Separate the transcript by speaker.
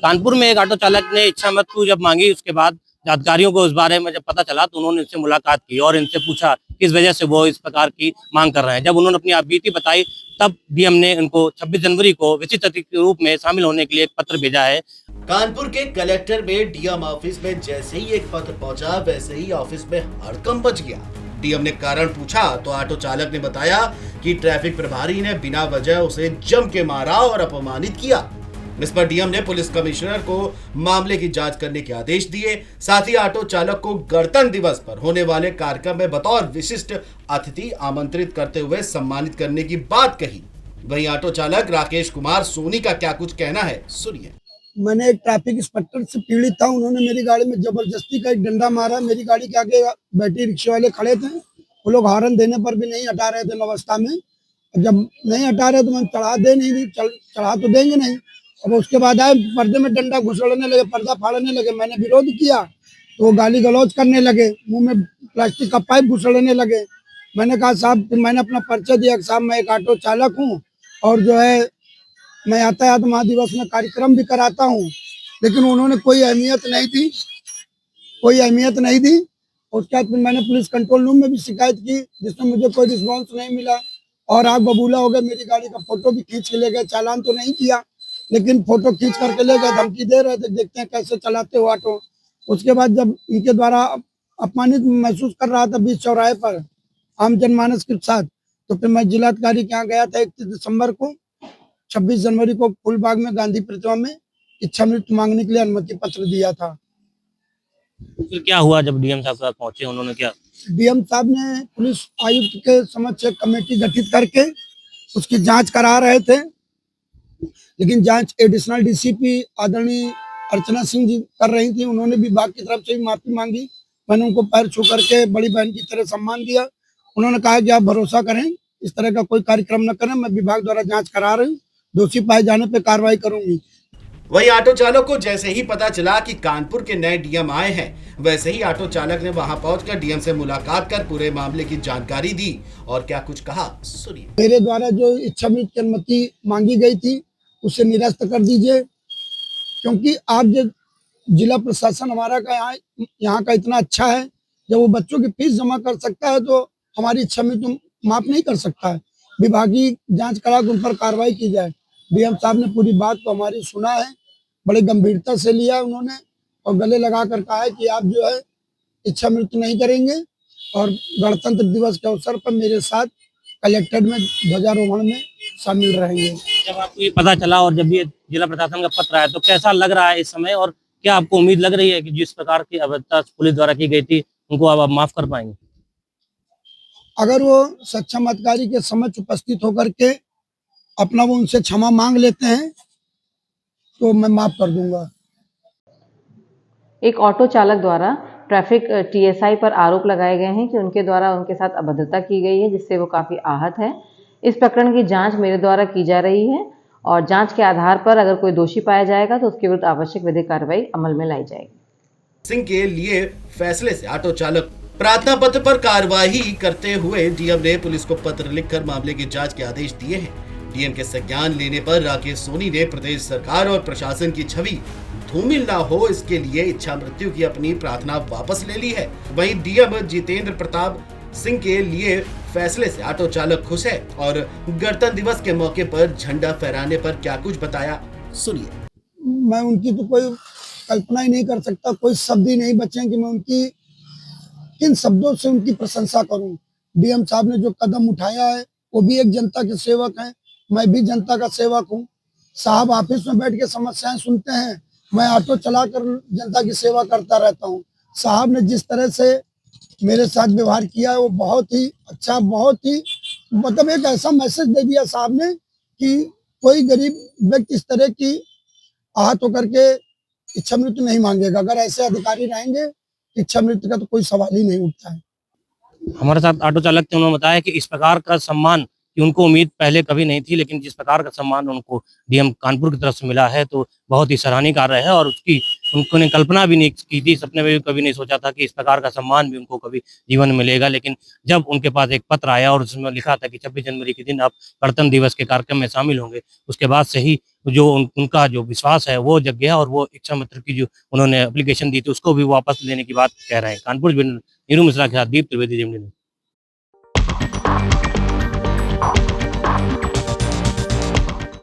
Speaker 1: कानपुर में एक ऑटो चालक ने इच्छा मृत्यु जब मांगी, उसके बाद अधिकारियों को इस बारे में जब पता चला तो उन्होंने इनसे मुलाकात की और इनसे पूछा किस वजह से वो इस प्रकार की मांग कर रहे हैं। जब उन्होंने अपनी बीती बताई तब डीएम ने उनको 26 जनवरी को विशिष्ट अतिथि के रूप में शामिल होने के लिए एक पत्र भेजा है।
Speaker 2: कानपुर के कलेक्टर में डीएम ऑफिस में जैसे ही एक पत्र पहुंचा, वैसे ही ऑफिस में हड़कंप मच गया। डीएम ने कारण पूछा तो ऑटो चालक ने बताया कि ट्रैफिक प्रभारी ने बिना वजह उसे जम के मारा और अपमानित किया। इस पर डीएम ने पुलिस कमिश्नर को मामले की जांच करने के आदेश दिए। साथ ही ऑटो चालक को गणतंत्र दिवस पर होने वाले कार्यक्रम में बतौर विशिष्ट अतिथि आमंत्रित करते हुए सम्मानित करने की बात कही। वहीं ऑटो चालक राकेश कुमार सोनी का क्या कुछ कहना है, सुनिए।
Speaker 3: मैंने एक ट्रैफिक इंस्पेक्टर से पीड़ित था। उन्होंने मेरी गाड़ी में जबरदस्ती का एक डंडा मारा। मेरी गाड़ी के आगे बैटरी रिक्शे वाले खड़े थे, वो लोग हॉर्न देने पर भी नहीं हटा रहे थे अवस्था में। जब नहीं हटा रहे तो मैं चढ़ा तो देंगे नहीं। अब उसके बाद आए, पर्दे में डंडा घुसड़ने लगे, पर्दा फाड़ने लगे। मैंने विरोध किया तो वो गाली गलौज करने लगे, मुंह में प्लास्टिक का पाइप घुसड़ने लगे। मैंने कहा साहब, मैंने अपना परिचय दिया कि साहब मैं एक ऑटो चालक हूँ और जो है मैं यातायात महादिवस में कार्यक्रम भी कराता हूँ। लेकिन उन्होंने कोई अहमियत नहीं दी। उसके बाद फिर मैंने पुलिस कंट्रोल रूम में भी शिकायत की, जिसमें मुझे कोई रिस्पॉन्स नहीं मिला और आग बबूला हो गया। मेरी गाड़ी का फोटो भी खींच के ले गए, चालान तो नहीं किया लेकिन फोटो खींच करके ले गए, धमकी दे रहे थे, देखते हैं कैसे चलाते हो ऑटो। उसके बाद जब इनके द्वारा अपमानित महसूस कर रहा था बीच चौराहे पर आम जनमानस के साथ, तो फिर मैं जिलाधिकारी के यहाँ गया था 31 दिसंबर को। 26 जनवरी को फूलबाग में गांधी प्रतिमा में इच्छा मृत्यु मांगने के लिए अनुमति पत्र दिया था।
Speaker 1: फिर क्या हुआ जब डीएम साहब के पास पहुंचे, उन्होंने क्या?
Speaker 3: डीएम साहब ने पुलिस आयुक्त के समक्ष एक कमेटी गठित करके उसकी जांच करा रहे थे, लेकिन जांच एडिशनल डीसीपी आदरणीय अर्चना सिंह जी कर रही थी। उन्होंने विभाग की तरफ से भी माफी मांगी। मैंने उनको पैर छू करके बड़ी बहन की तरह सम्मान दिया। उन्होंने कहा कि आप भरोसा करें, इस तरह का कोई कार्यक्रम न करें, मैं विभाग द्वारा जांच करा रही हूँ, दोषी पाए जाने पे कार्रवाई करूंगी।
Speaker 2: वहीं ऑटो चालक को जैसे ही पता चला कि कानपुर के नए डीएम आए हैं, वैसे ही ऑटो चालक ने वहां पहुंचकर डीएम से मुलाकात कर पूरे मामले की जानकारी दी और क्या कुछ कहा, सुनिए।
Speaker 3: मेरे द्वारा जो इच्छा मृत्यु की अनुमति मांगी गई थी उसे निरस्त कर दीजिए, क्योंकि आप जो जिला प्रशासन हमारा का यहाँ का इतना अच्छा है, जब वो बच्चों की फीस जमा कर सकता है तो हमारी इच्छा मृत्यु माफ नहीं कर सकता है। विभागीय जांच करा के उन पर कार्रवाई की जाए। डीएम साहब ने पूरी बात को हमारी सुना है, बड़े गंभीरता से लिया उन्होंने और गले लगा कर कहा है कि आप जो है इच्छा मृत्यु नहीं करेंगे और गणतंत्र दिवस के अवसर पर मेरे साथ कलेक्टेड में ध्वजारोहण में शामिल रहेंगे।
Speaker 1: जब आपको ये पता चला और जब ये जिला प्रशासन का पत्र आया तो कैसा लग रहा है इस समय, और क्या आपको उम्मीद लग रही है कि जिस प्रकार की अवैधता पुलिस द्वारा की गई थी उनको अब आप माफ कर पाएंगे?
Speaker 3: अगर वो सक्षम अधिकारी के समक्ष उपस्थित होकर के अपना वो उनसे क्षमा मांग लेते हैं तो मैं माफ कर दूंगा।
Speaker 4: एक ऑटो चालक द्वारा ट्रैफिक टीएसआई पर आरोप लगाए गए हैं कि उनके द्वारा उनके साथ अभद्रता की गई है, जिससे वो काफी आहत है। इस प्रकरण की जांच मेरे द्वारा की जा रही है और जांच के आधार पर अगर कोई दोषी पाया जाएगा तो उसके विरुद्ध आवश्यक विधिक कार्रवाई अमल में लाई जाएगी।
Speaker 2: सिंह के लिए फैसले से ऑटो चालक प्रार्थना पत्र पर कार्रवाई करते हुए डीएम ने पुलिस को पत्र लिखकर मामले की जांच के आदेश दिए हैं। डीएम के संज्ञान लेने पर राकेश सोनी ने प्रदेश सरकार और प्रशासन की छवि धूमिल ना हो, इसके लिए इच्छा मृत्यु की अपनी प्रार्थना वापस ले ली है। वहीं डीएम जितेंद्र प्रताप सिंह के लिए फैसले से ऑटो चालक खुश है और गणतंत्र दिवस के मौके पर झंडा फहराने पर क्या कुछ बताया, सुनिए।
Speaker 3: मैं उनकी तो कोई कल्पना ही नहीं कर सकता, कोई शब्द ही नहीं बचे कि मैं उनकी किन शब्दों से उनकी प्रशंसा करूं। डीएम साहब ने जो कदम उठाया है, वो भी एक जनता के सेवक हैं, मैं भी जनता का सेवक हूं। साहब ऑफिस में बैठ के समस्याएं सुनते हैं, मैं ऑटो चलाकर जनता की सेवा करता रहता हूं। साहब ने जिस तरह से मेरे साथ व्यवहार किया है वो बहुत ही अच्छा, बहुत ही मतलब एक ऐसा मैसेज दे दिया साहब ने कि कोई गरीब व्यक्ति इस तरह की आहत होकर के इच्छा मृत्यु नहीं मांगेगा। अगर ऐसे अधिकारी रहेंगे इच्छा मृत्यु का तो कोई सवाल ही नहीं उठता है।
Speaker 1: हमारे साथ ऑटो चालक थे, उन्होंने बताया कि इस प्रकार का सम्मान कि उनको उम्मीद पहले कभी नहीं थी, लेकिन जिस प्रकार का सम्मान उनको डीएम कानपुर की तरफ से मिला है तो बहुत ही सराहनीय कार्य है और उसकी उन्होंने कल्पना भी नहीं की थी, सपने में भी कभी नहीं सोचा था कि इस प्रकार का सम्मान भी उनको कभी जीवन में मिलेगा। लेकिन जब उनके पास एक पत्र आया और उसमें लिखा था कि 26 जनवरी के दिन आप गणतंत्र दिवस के कार्यक्रम में शामिल होंगे, उसके बाद से ही जो उनका जो विश्वास है वो जग गया और वो इच्छा पत्र की जो उन्होंने एप्लीकेशन दी थी उसको भी वापस लेने की बात कह रहे हैं। कानपुर से नीरू मिश्रा के साथ दीप त्रिवेदी, जेएमडी न्यूज़।